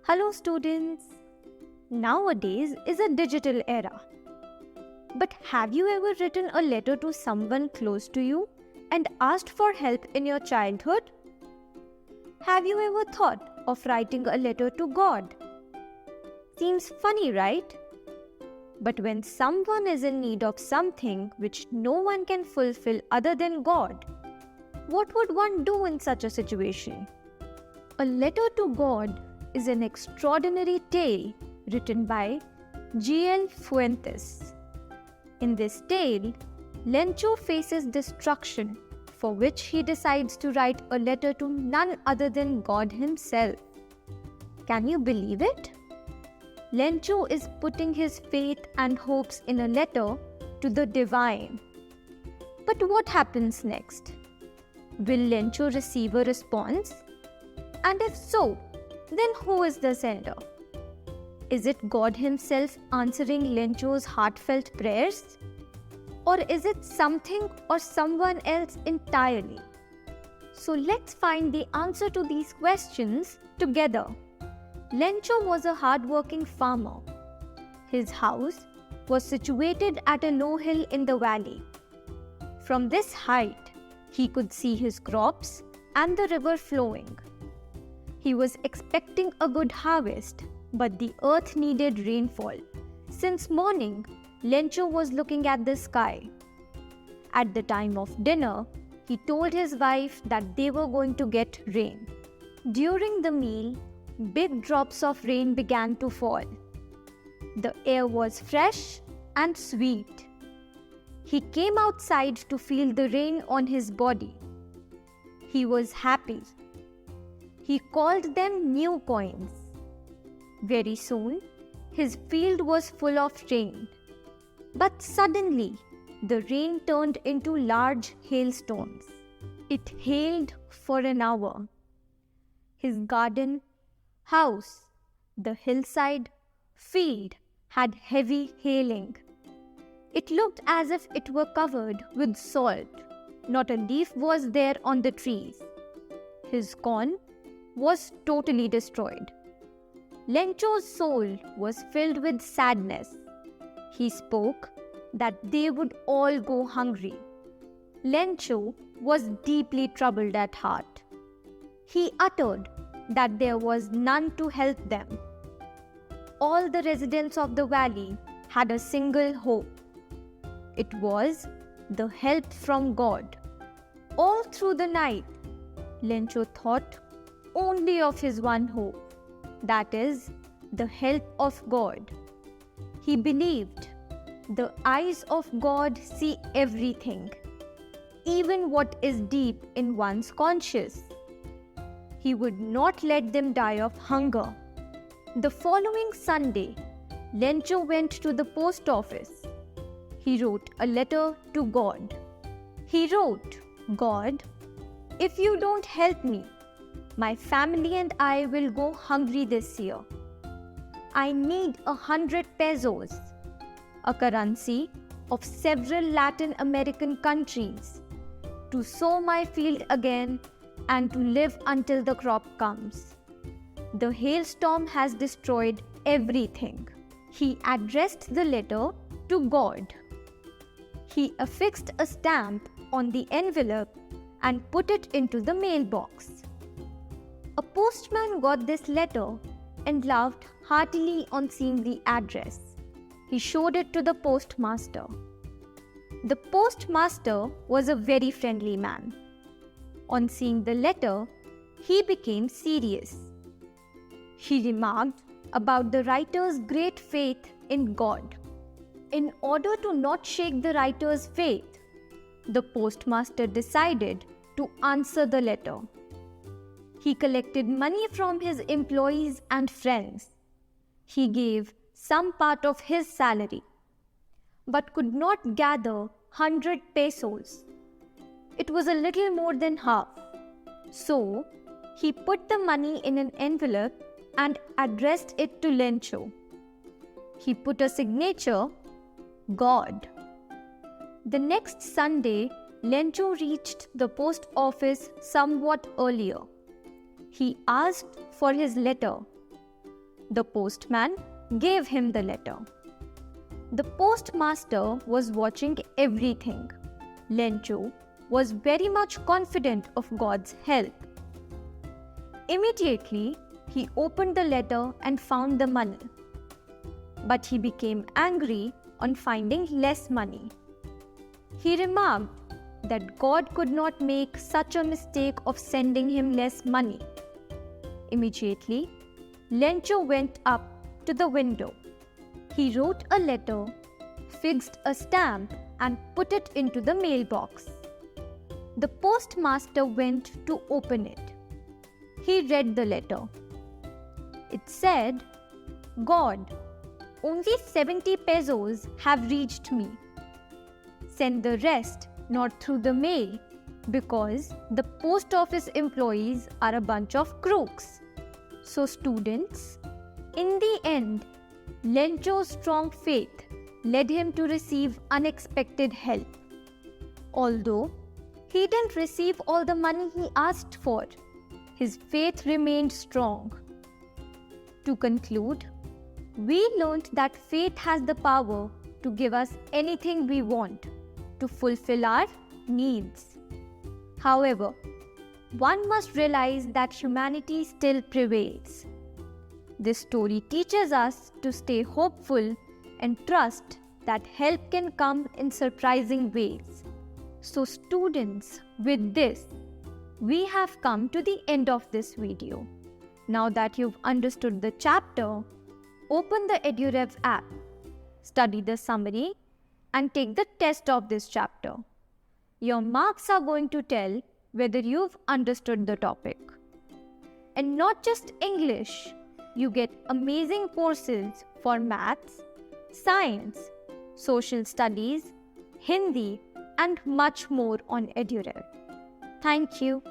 Hello students! Nowadays is a digital era. But have you ever written a letter to someone close to you and asked for help in your childhood? Have you ever thought of writing a letter to God? Seems funny, right? But when someone is in need of something which no one can fulfill other than God, what would one do in such a situation? A letter to God is an extraordinary tale written by G.L. Fuentes. In this tale, Lencho faces destruction, for which he decides to write a letter to none other than God himself. Can you believe it? Lencho is putting his faith and hopes in a letter to the divine. But what happens next? Will Lencho receive a response? And if so, then who is the sender? Is it God himself answering Lencho's heartfelt prayers? Or is it something or someone else entirely? So let's find the answer to these questions together. Lencho was a hard-working farmer. His house was situated at a low hill in the valley. From this height, he could see his crops and the river flowing. He was expecting a good harvest, but the earth needed rainfall. Since morning, Lencho was looking at the sky. At the time of dinner, he told his wife that they were going to get rain. During the meal, big drops of rain began to fall. The air was fresh and sweet. He came outside to feel the rain on his body. He was happy. He called them new coins. Very soon, his field was full of rain. But suddenly, the rain turned into large hailstones. It hailed for an hour. His garden, house, the hillside, field had heavy hailing. It looked as if it were covered with salt. Not a leaf was there on the trees. His corn was totally destroyed. Lencho's soul was filled with sadness. He spoke that they would all go hungry. Lencho was deeply troubled at heart. He uttered that there was none to help them. All the residents of the valley had a single hope. It was the help from God. All through the night, Lencho thought only of his one hope, that is, the help of God. He believed the eyes of God see everything, even what is deep in one's conscience. He would not let them die of hunger. The following Sunday, Lencho went to the post office. He wrote a letter to God. He wrote, "God, if you don't help me, my family and I will go hungry this year. I need 100 pesos, a currency of several Latin American countries, to sow my field again and to live until the crop comes. The hailstorm has destroyed everything." He addressed the letter to God. He affixed a stamp on the envelope and put it into the mailbox. A postman got this letter and laughed heartily on seeing the address. He showed it to the postmaster. The postmaster was a very friendly man. On seeing the letter, he became serious. He remarked about the writer's great faith in God. In order to not shake the writer's faith, the postmaster decided to answer the letter. He collected money from his employees and friends. He gave some part of his salary, but could not gather 100 pesos. It was a little more than half. So, he put the money in an envelope and addressed it to Lencho. He put a signature, God. The next Sunday, Lencho reached the post office somewhat earlier. He asked for his letter. The postman gave him the letter. The postmaster was watching everything. Lencho was very much confident of God's help. Immediately, he opened the letter and found the money. But he became angry on finding less money. He remarked that God could not make such a mistake of sending him less money. Immediately, Lencho went up to the window. He wrote a letter, fixed a stamp, and put it into the mailbox. The postmaster went to open it. He read the letter. It said, "God, only 70 pesos have reached me. Send the rest not through the mail, because the post office employees are a bunch of crooks." So students, in the end, Lencho's strong faith led him to receive unexpected help. Although he didn't receive all the money he asked for, his faith remained strong. To conclude, we learned that faith has the power to give us anything we want, to fulfill our needs. However, one must realize that humanity still prevails. This story teaches us to stay hopeful and trust that help can come in surprising ways. So students, with this, we have come to the end of this video. Now that you've understood the chapter, open the EduRev app, study the summary, and take the test of this chapter. Your marks are going to tell whether you've understood the topic. And not just English, you get amazing courses for maths, science, social studies, Hindi, and much more on EduRev. Thank you.